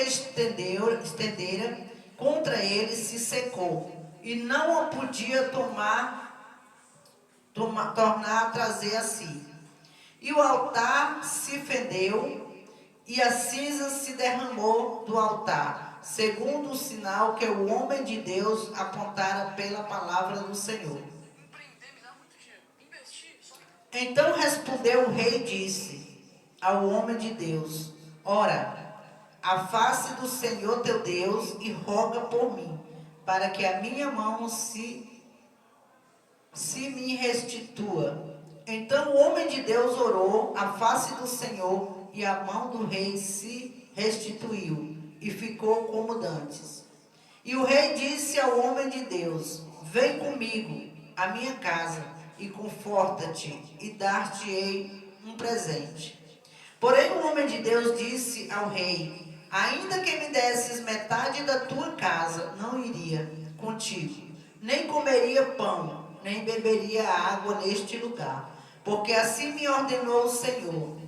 que estendera contra ele se secou, e não o podia tornar a trazer a si. E o altar se fendeu, e a cinza se derramou do altar, segundo o sinal que o homem de Deus apontara pela palavra do Senhor. Então respondeu o rei e disse ao homem de Deus: ora, a face do Senhor teu Deus, e roga por mim, para que a minha mão se me restitua. Então o homem de Deus orou à face do Senhor, e a mão do rei se restituiu, e ficou como dantes. E o rei disse ao homem de Deus: vem comigo à minha casa, e conforta-te, e dar-te-ei um presente. Porém o homem de Deus disse ao rei: ainda que me desses metade da tua casa, não iria contigo, nem comeria pão, nem beberia água neste lugar, porque assim me ordenou o Senhor,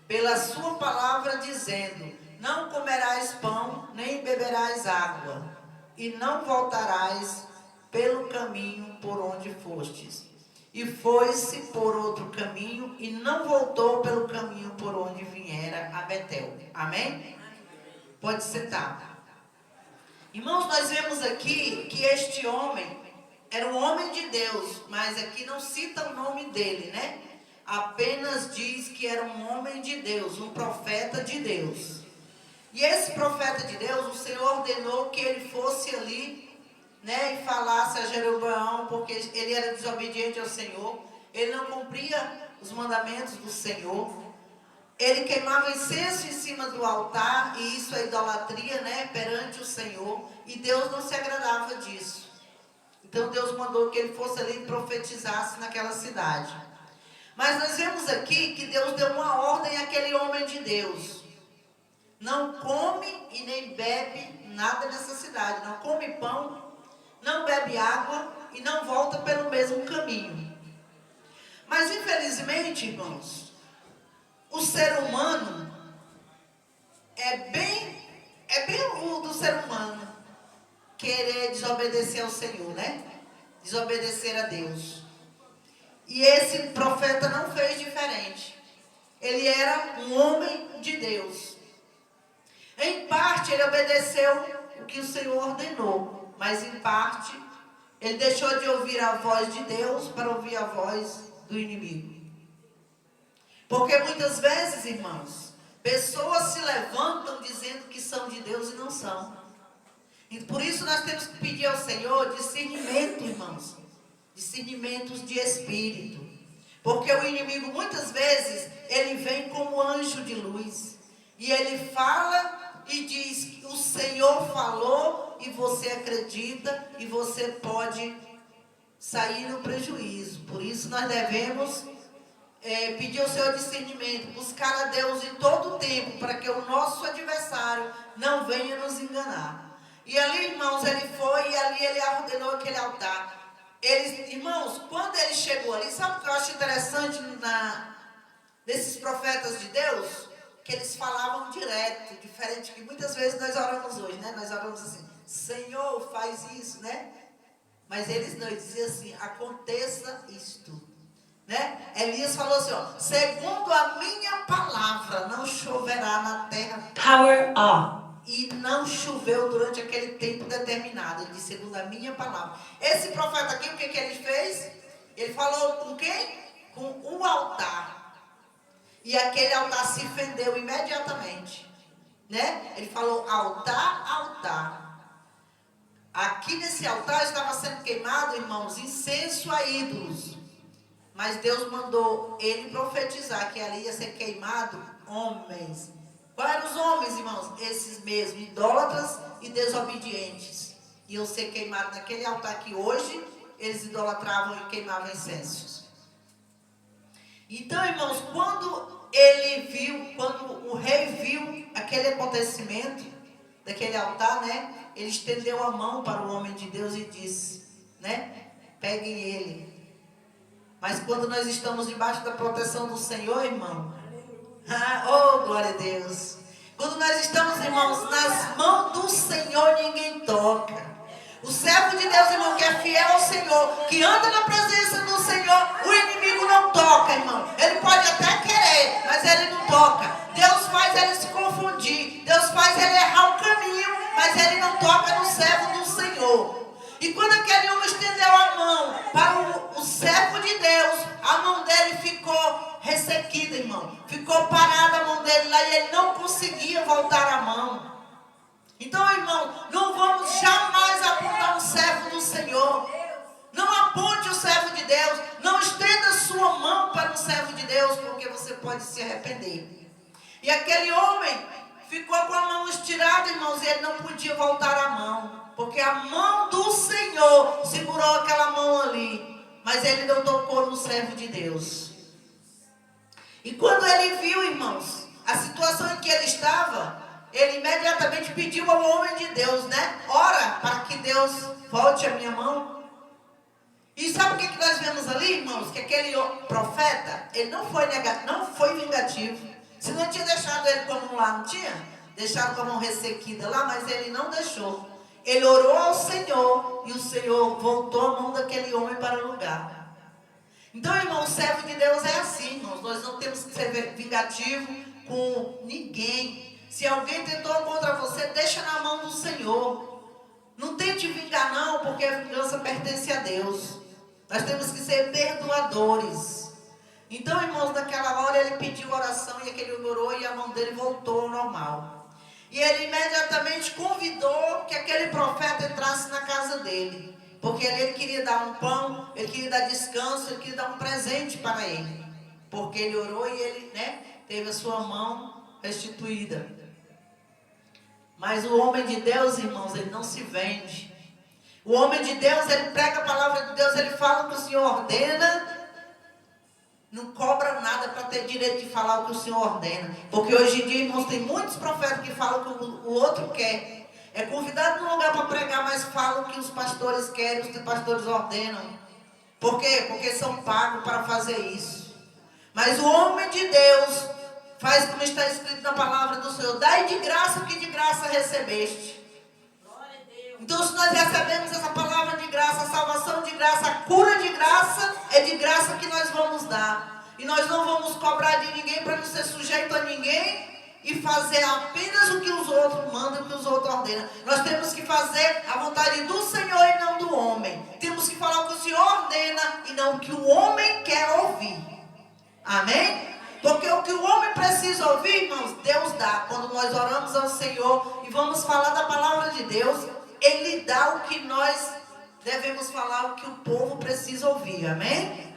pela sua palavra, dizendo: não comerás pão, nem beberás água, e não voltarás pelo caminho por onde fostes. E foi-se por outro caminho, e não voltou pelo caminho por onde viera a Betel. Amém? Pode sentar. Irmãos, nós vemos aqui que este homem era um homem de Deus, mas aqui não cita o nome dele, né? Apenas diz que era um homem de Deus, um profeta de Deus. E esse profeta de Deus, o Senhor ordenou que ele fosse ali, né, e falasse a Jeroboão, porque ele era desobediente ao Senhor, ele não cumpria os mandamentos do Senhor, ele queimava incenso em cima do altar, e isso é idolatria, né, perante o Senhor, e Deus não se agradava disso. Então Deus mandou que ele fosse ali e profetizasse naquela cidade. Mas nós vemos aqui que Deus deu uma ordem àquele homem de Deus: não come e nem bebe nada nessa cidade, não come pão, não bebe água e não volta pelo mesmo caminho. Mas infelizmente, irmãos, o ser humano é bem o do ser humano querer desobedecer ao Senhor, né? Desobedecer a Deus. E esse profeta não fez diferente. Ele era um homem de Deus. Em parte ele obedeceu o que o Senhor ordenou, mas em parte ele deixou de ouvir a voz de Deus para ouvir a voz do inimigo. Porque muitas vezes, irmãos, pessoas se levantam dizendo que são de Deus e não são. E por isso nós temos que pedir ao Senhor discernimento, irmãos. Discernimentos de espírito. Porque o inimigo muitas vezes ele vem como anjo de luz. E ele fala e diz que o Senhor falou, e você acredita, e você pode sair no prejuízo. Por isso nós devemos pedir ao Senhor discernimento, buscar a Deus em todo o tempo, para que o nosso adversário não venha nos enganar. E ali, irmãos, ele foi, e ali ele ordenou aquele altar. Irmãos, quando ele chegou ali, sabe o que eu acho interessante desses profetas de Deus? Que eles falavam direto, diferente que muitas vezes nós oramos hoje, né? Nós oramos assim: Senhor, faz isso, né? Mas eles não, eles diziam assim: aconteça isto, né? Elias falou assim, ó: segundo a minha palavra, não choverá na terra. Power off. E não choveu durante aquele tempo determinado. Ele disse: segundo a minha palavra. Esse profeta aqui, o que ele fez? Ele falou com quem? Com o altar. E aquele altar se fendeu imediatamente, né? Ele falou: altar, altar. Aqui nesse altar estava sendo queimado, irmãos, incenso a ídolos. Mas Deus mandou ele profetizar que ali ia ser queimado homens. Quais eram os homens, irmãos? Esses mesmos, idólatras e desobedientes. Iam ser queimados naquele altar que hoje eles idolatravam e queimavam incensos. Então, irmãos, quando o rei viu aquele acontecimento, daquele altar, né? Ele estendeu a mão para o homem de Deus e disse, né? Peguem ele. Mas quando nós estamos debaixo da proteção do Senhor, irmão, oh, glória a Deus. Quando nós estamos, irmãos, nas O servo de Deus, irmão, que é fiel ao Senhor, que anda na presença do Senhor, o inimigo não toca, irmão. Ele pode até querer, mas ele não toca. Deus faz ele se confundir. Deus faz ele errar o caminho, mas ele não toca no servo do Senhor. E quando aquele homem estendeu a mão para o servo de Deus, a mão dele ficou ressequida, irmão. Ficou parada a mão dele lá e ele não conseguia voltar a mão. Então, irmão, não vamos jamais apontar um servo do Senhor. Não aponte o servo de Deus. Não estenda sua mão para um servo de Deus, porque você pode se arrepender. E aquele homem ficou com a mão estirada, irmãos, e ele não podia voltar a mão. Porque a mão do Senhor segurou aquela mão ali. Mas ele não tocou no servo de Deus. E quando ele viu, irmãos, a situação em que ele estava, ele imediatamente pediu ao homem de Deus, né? Ora para que Deus volte a minha mão. E sabe o que nós vemos ali, irmãos? Que aquele profeta, ele não foi vingativo. Se não tinha deixado ele com a mão lá, não tinha? Deixado com a mão ressequida lá, mas ele não deixou. Ele orou ao Senhor e o Senhor voltou a mão daquele homem para o lugar. Então, irmão, o servo de Deus é assim, irmãos. Nós não temos que ser vingativo com ninguém. Se alguém tentou contra você, deixa na mão do Senhor. Não tente vingar não, porque a vingança pertence a Deus. Nós temos que ser perdoadores. Então, irmãos, naquela hora ele pediu oração e aquele orou e a mão dele voltou ao normal. E ele imediatamente convidou que aquele profeta entrasse na casa dele. Porque ele queria dar um pão, ele queria dar descanso, ele queria dar um presente para ele. Porque ele orou e ele, teve a sua mão restituída. Mas o homem de Deus, irmãos, ele não se vende. O homem de Deus, ele prega a palavra de Deus, ele fala o que o Senhor ordena. Não cobra nada para ter direito de falar o que o Senhor ordena. Porque hoje em dia, irmãos, tem muitos profetas que falam o que o outro quer. É convidado no lugar para pregar, mas fala o que os pastores querem, os pastores ordenam. Por quê? Porque são pagos para fazer isso. Mas o homem de Deus faz como está escrito na palavra do Senhor. Dai de graça o que de graça recebeste. Então, se nós recebemos essa palavra de graça, a salvação de graça, a cura de graça, é de graça que nós vamos dar. E nós não vamos cobrar de ninguém para não ser sujeito a ninguém e fazer apenas o que os outros mandam, o que os outros ordenam. Nós temos que fazer a vontade do Senhor e não do homem. Temos que falar o que o Senhor ordena e não o que o homem quer ouvir. Amém? Porque o que o homem precisa ouvir, irmãos, Deus dá. Quando nós oramos ao Senhor e vamos falar da palavra de Deus, Ele dá o que nós devemos falar, o que o povo precisa ouvir. Amém?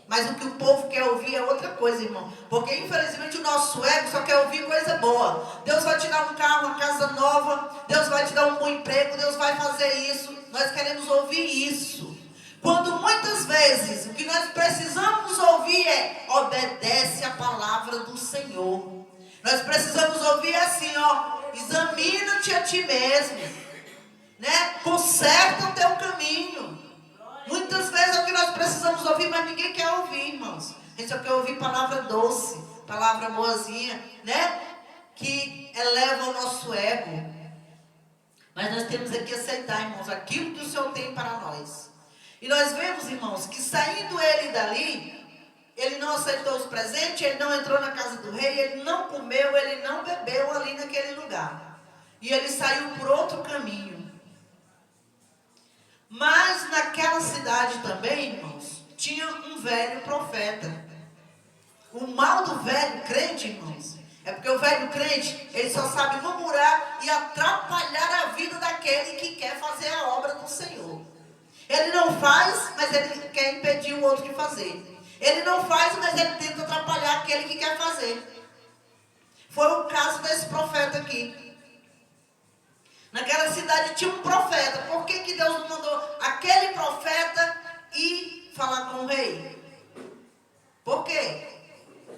Mas o que o povo quer ouvir é outra coisa, irmão. Porque infelizmente o nosso ego só quer ouvir coisa boa. Deus vai te dar um carro, uma casa nova. Deus vai te dar um bom emprego. Deus vai fazer isso. Nós queremos ouvir isso. Quando muitas vezes o que nós precisamos ouvir é: obedece a palavra do Senhor. Nós precisamos ouvir assim, examina-te a ti mesmo, conserta o teu caminho. Muitas vezes é o que nós precisamos ouvir, mas ninguém quer ouvir, irmãos. A gente só quer ouvir palavra doce, palavra boazinha, que eleva o nosso ego. Mas nós temos que aceitar, irmãos, aquilo que o Senhor tem para nós. E nós vemos, irmãos, que saindo ele dali, ele não aceitou os presentes, ele não entrou na casa do rei, ele não comeu, ele não bebeu ali naquele lugar. E ele saiu por outro caminho. Mas naquela cidade também, irmãos, tinha um velho profeta. O mal do velho crente, irmãos, é porque o velho crente, ele só sabe murmurar e atrapalhar a vida daquele que quer fazer a obra do Senhor. Ele não faz, mas ele quer impedir o outro de fazer. Ele não faz, mas ele tenta atrapalhar aquele que quer fazer. Foi o caso desse profeta aqui. Naquela cidade tinha um profeta. Por que Deus não mandou aquele profeta ir falar com o rei? Por quê?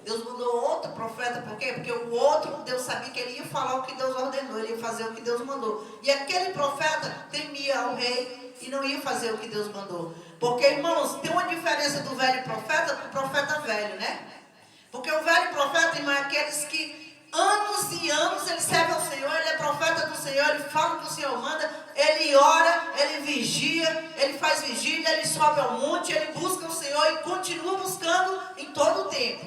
Deus mandou outro profeta. Por quê? Porque o outro, Deus sabia que ele ia falar o que Deus ordenou. Ele ia fazer o que Deus mandou. E aquele profeta temia ao rei e não ia fazer o que Deus mandou. Porque, irmãos, tem uma diferença do velho profeta para o profeta velho, Porque o velho profeta, irmão, é aqueles que anos e anos ele serve ao Senhor, ele é profeta do Senhor. Senhor, ele fala o que o Senhor manda, ele ora, ele vigia, ele faz vigília, ele sobe ao monte, ele busca o Senhor e continua buscando em todo o tempo.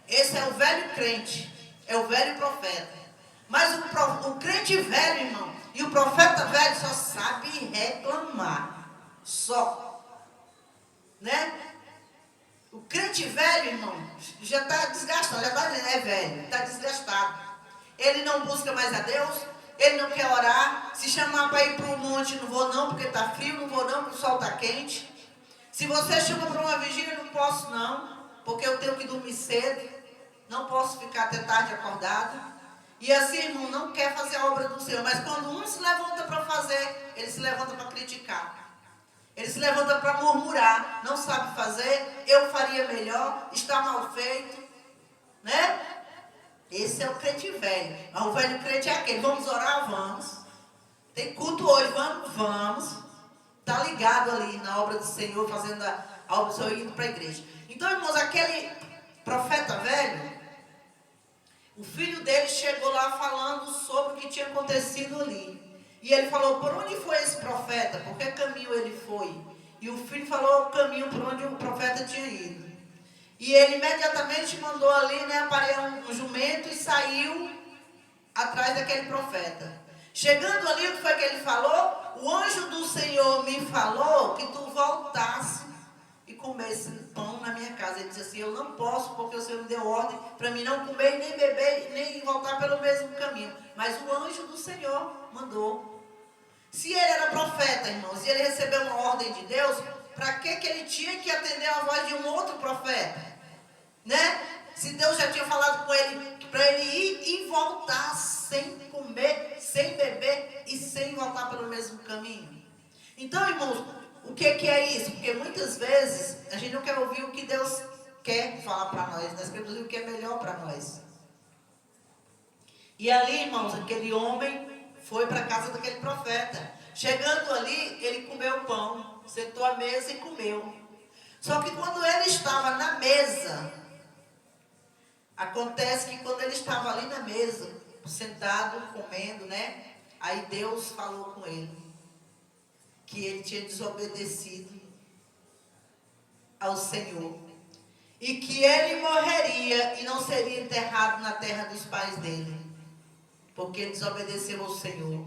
Esse é o velho crente, é o velho profeta. Mas o crente velho, irmão, e o profeta velho só sabe reclamar. Só. Né? O crente velho, irmão, já está desgastado, já é velho, está desgastado. Ele não busca mais a Deus, ele não quer orar. Se chamar para ir para o monte, não vou não, porque está frio, não vou não, porque o sol está quente. Se você chama para uma vigília, não posso não, porque eu tenho que dormir cedo, não posso ficar até tarde acordado. E assim, irmão, não quer fazer a obra do Senhor. Mas quando um se levanta para fazer, ele se levanta para criticar. Ele se levanta para murmurar. Não sabe fazer, eu faria melhor, está mal feito. Né? Esse é o crente velho. Mas o velho crente é aquele, vamos orar? Vamos. Tem culto hoje, vamos. Está ligado ali na obra do Senhor, fazendo a obra do Senhor, indo para a igreja. Então, irmãos, aquele profeta velho, o filho dele chegou lá falando sobre o que tinha acontecido ali. E ele falou, por onde foi esse profeta? Por que caminho ele foi? E o filho falou o caminho por onde o profeta tinha ido. E ele imediatamente mandou ali, né, aparelhar um jumento e saiu atrás daquele profeta. Chegando ali, o que foi que ele falou? O anjo do Senhor me falou que tu voltasse e comesse pão na minha casa. Ele disse assim, eu não posso, porque o Senhor me deu ordem para mim não comer, nem beber, nem voltar pelo mesmo caminho. Mas o anjo do Senhor mandou. Se ele era profeta, irmãos, e ele recebeu uma ordem de Deus, para que ele tinha que atender a voz de um outro profeta? Né? Se Deus já tinha falado com ele, para ele ir e voltar sem comer, sem beber e sem voltar pelo mesmo caminho. Então, irmãos, o que é isso? Porque muitas vezes a gente não quer ouvir o que Deus quer falar para nós. Nós queremos ouvir o que é melhor para nós. E ali, irmãos, aquele homem foi para a casa daquele profeta. Chegando ali, ele comeu pão, sentou à mesa e comeu. Só que quando ele estava na mesa, acontece que quando ele estava ali na mesa, sentado, comendo, né? Aí Deus falou com ele que ele tinha desobedecido ao Senhor. E que ele morreria e não seria enterrado na terra dos pais dele. Porque ele desobedeceu ao Senhor.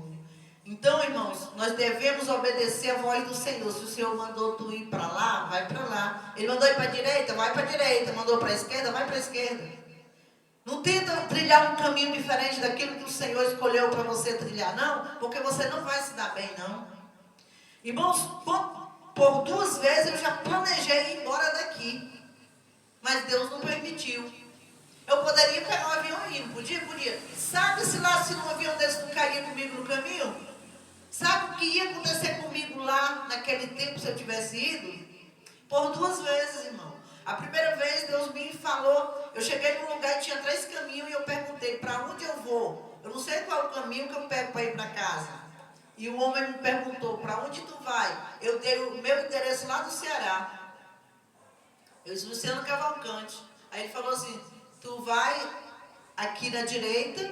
Então, irmãos, nós devemos obedecer a voz do Senhor. Se o Senhor mandou tu ir para lá, vai para lá. Ele mandou ir para a direita, vai para a direita. Mandou para a esquerda, vai para a esquerda. Não tenta trilhar um caminho diferente daquilo que o Senhor escolheu para você trilhar, não. Porque você não vai se dar bem, não. Irmãos, por 2 vezes eu já planejei ir embora daqui. Mas Deus não permitiu. Eu poderia pegar um avião e ir, não podia? Podia. Sabe se lá, se um avião desse não caía comigo no caminho? Sabe o que ia acontecer comigo lá, naquele tempo, se eu tivesse ido? Por 2 vezes, irmão. A primeira vez, Deus me falou, eu cheguei num lugar e tinha 3 caminhos, e eu perguntei, para onde eu vou? Eu não sei qual é o caminho que eu pego para ir para casa. E o homem me perguntou, para onde tu vai? Eu dei o meu endereço lá do Ceará. Eu disse, Luciano Cavalcante. Aí ele falou assim, tu vai aqui na direita,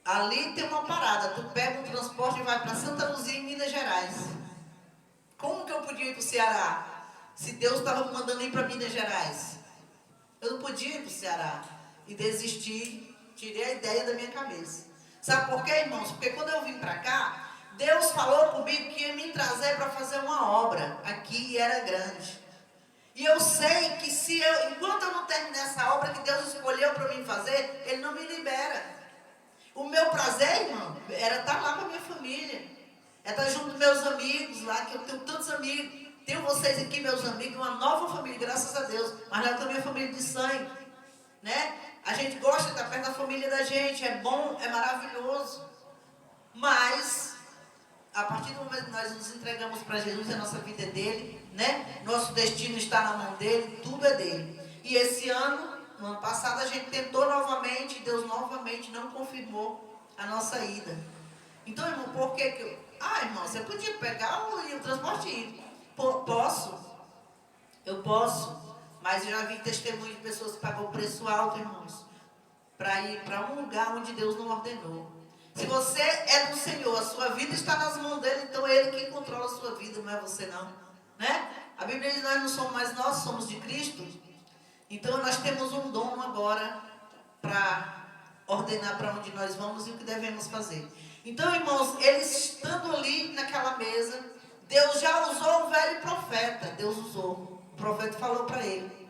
ali tem uma parada, tu pega um transporte e vai para Santa Luzia, em Minas Gerais. Como que eu podia ir para o Ceará? Se Deus estava me mandando ir para Minas Gerais. Eu não podia ir para o Ceará. E desisti, tirei a ideia da minha cabeça. Sabe por quê, irmãos? Porque quando eu vim para cá, Deus falou comigo que ia me trazer para fazer uma obra aqui, e era grande. E eu sei que enquanto eu não terminar essa obra que Deus escolheu para mim fazer, Ele não me libera. O meu prazer, irmão, era estar lá com a minha família. É estar junto com meus amigos lá, que eu tenho tantos amigos. Tenho vocês aqui, meus amigos, uma nova família, graças a Deus. Mas lá também é família de sangue, né? A gente gosta de estar perto da família da gente, é bom, é maravilhoso. Mas, a partir do momento que nós nos entregamos para Jesus, a nossa vida é dele, né? Nosso destino está na mão dele, tudo é dele. E esse ano, no ano passado, a gente tentou novamente, e Deus novamente não confirmou a nossa ida. Então, irmão, por que que eu... irmão, você podia pegar o transporte e ir. Posso? Eu posso. Mas eu já vi testemunho de pessoas que pagam preço alto, irmãos, para ir para um lugar onde Deus não ordenou. Se você é do Senhor, a sua vida está nas mãos dele, então é ele quem controla a sua vida, não é você não, né? A Bíblia diz que nós não somos mais nós, somos de Cristo. Então nós temos um dono agora para ordenar para onde nós vamos e o que devemos fazer. Então, irmãos, eles estando ali naquela mesa, Deus já usou o velho profeta, Deus usou, o profeta falou para ele.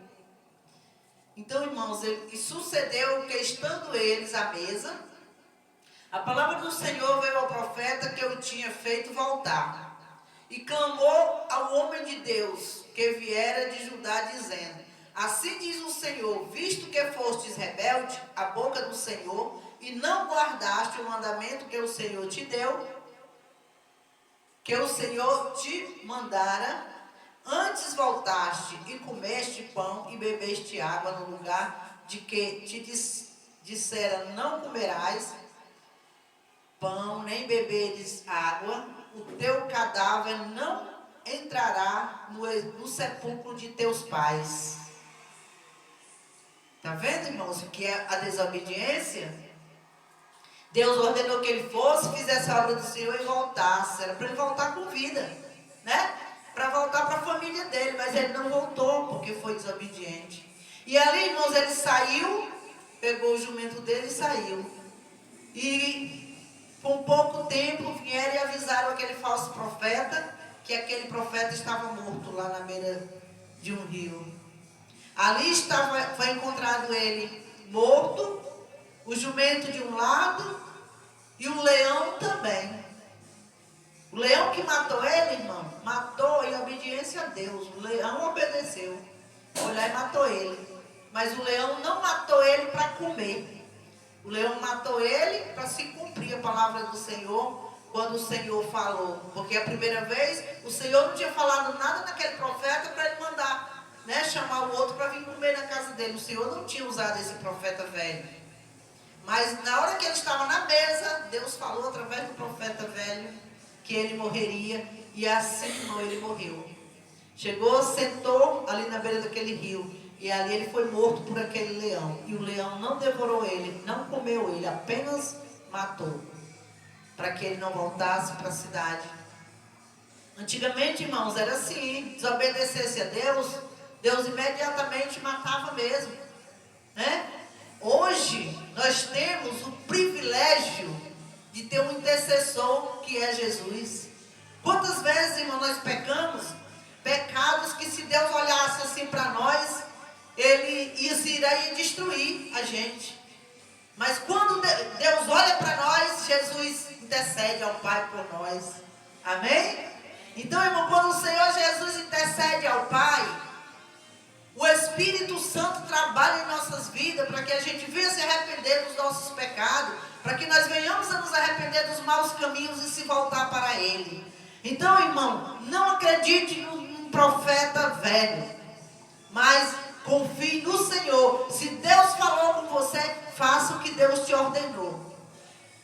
Então, irmãos, e sucedeu que estando eles à mesa, a palavra do Senhor veio ao profeta que eu tinha feito voltar. E clamou ao homem de Deus que viera de Judá, dizendo: assim diz o Senhor, visto que fostes rebelde à boca do Senhor, e não guardaste o mandamento que o Senhor te deu, que o Senhor te mandara, antes voltaste e comeste pão e bebeste água no lugar de que te dissera: não comerás pão, nem beberes água, o teu cadáver não entrará no sepulcro de teus pais. Está vendo, irmãos, o que é a desobediência? Deus ordenou que ele fosse, fizesse a obra do Senhor e voltasse. Era para ele voltar com vida, né? Para voltar para a família dele, mas ele não voltou porque foi desobediente. E ali, irmãos, ele saiu, pegou o jumento dele e saiu. E com pouco tempo vieram e avisaram aquele falso profeta que aquele profeta estava morto lá na beira de um rio. Ali foi encontrado ele morto, o jumento de um lado e o leão também. O leão que matou ele, irmão, matou em obediência a Deus. O leão obedeceu. Foi lá e matou ele. Mas o leão não matou ele para comer. O leão matou ele para se cumprir a palavra do Senhor, quando o Senhor falou. Porque a primeira vez, o Senhor não tinha falado nada naquele profeta para ele mandar, né, chamar o outro para vir comer na casa dele. O Senhor não tinha usado esse profeta velho. Mas na hora que ele estava na mesa, Deus falou através do profeta velho que ele morreria, e assim não, ele morreu. Chegou, sentou ali na beira daquele rio, e ali ele foi morto por aquele leão. E o leão não devorou ele, não comeu ele, apenas matou, para que ele não voltasse para a cidade. Antigamente, irmãos, era assim: desobedecesse a Deus, Deus imediatamente matava mesmo, né? Hoje nós temos o privilégio de ter um intercessor que é Jesus. Quantas vezes, irmão, nós pecamos pecados que, se Deus olhasse assim para nós, ele iria destruir a gente. Mas quando Deus olha para nós, Jesus intercede ao Pai por nós. Amém? Então, irmão, quando o Senhor Jesus intercede ao Pai, o Espírito Santo trabalha em nossas vidas para que a gente venha se arrepender dos nossos pecados, para que nós venhamos a nos arrepender dos maus caminhos e se voltar para Ele. Então, irmão, não acredite num profeta velho, mas confie no Senhor. Se Deus falou com você, faça o que Deus te ordenou.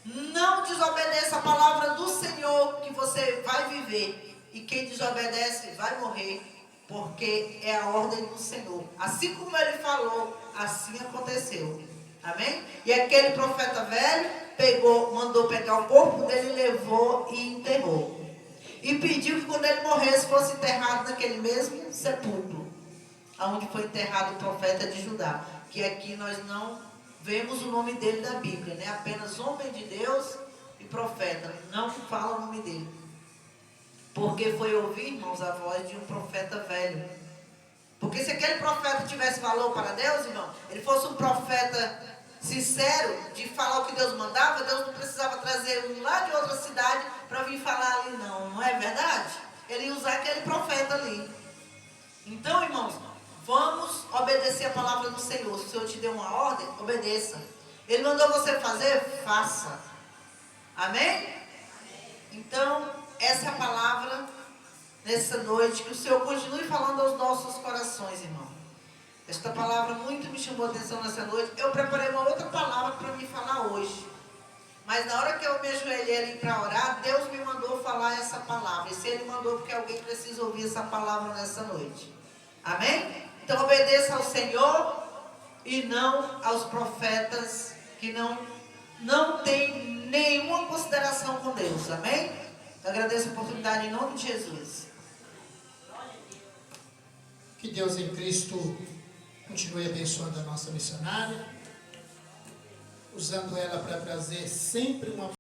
Não desobedeça a palavra do Senhor, que você vai viver. E quem desobedece vai morrer, porque é a ordem do Senhor. Assim como ele falou, assim aconteceu. Amém? E aquele profeta velho mandou pegar o corpo dele, levou e enterrou. E pediu que quando ele morresse, fosse enterrado naquele mesmo sepulcro onde foi enterrado o profeta de Judá. Que aqui nós não vemos o nome dele na Bíblia, né? Apenas homem de Deus e profeta. Não fala o nome dele. Porque foi ouvir, irmãos, a voz de um profeta velho. Porque se aquele profeta tivesse valor para Deus, irmão, ele fosse um profeta sincero, de falar o que Deus mandava, Deus não precisava trazer um lá de outra cidade para vir falar ali, não é verdade? Ele ia usar aquele profeta ali. Então, irmãos, vamos obedecer a palavra do Senhor. Se o Senhor te deu uma ordem, obedeça. Ele mandou você fazer, faça. Amém? Então, essa é a palavra nessa noite. Que o Senhor continue falando aos nossos corações, irmão. Esta palavra muito me chamou a atenção nessa noite. Eu preparei uma outra palavra para me falar hoje. Mas na hora que eu me ajoelhei ali para orar, Deus me mandou falar essa palavra. E se Ele mandou, porque alguém precisa ouvir essa palavra nessa noite. Amém? Então obedeça ao Senhor e não aos profetas que não não tem nenhuma consideração com Deus, amém? Eu agradeço a oportunidade em nome de Jesus. Que Deus em Cristo continue abençoando a nossa missionária, usando ela para trazer sempre uma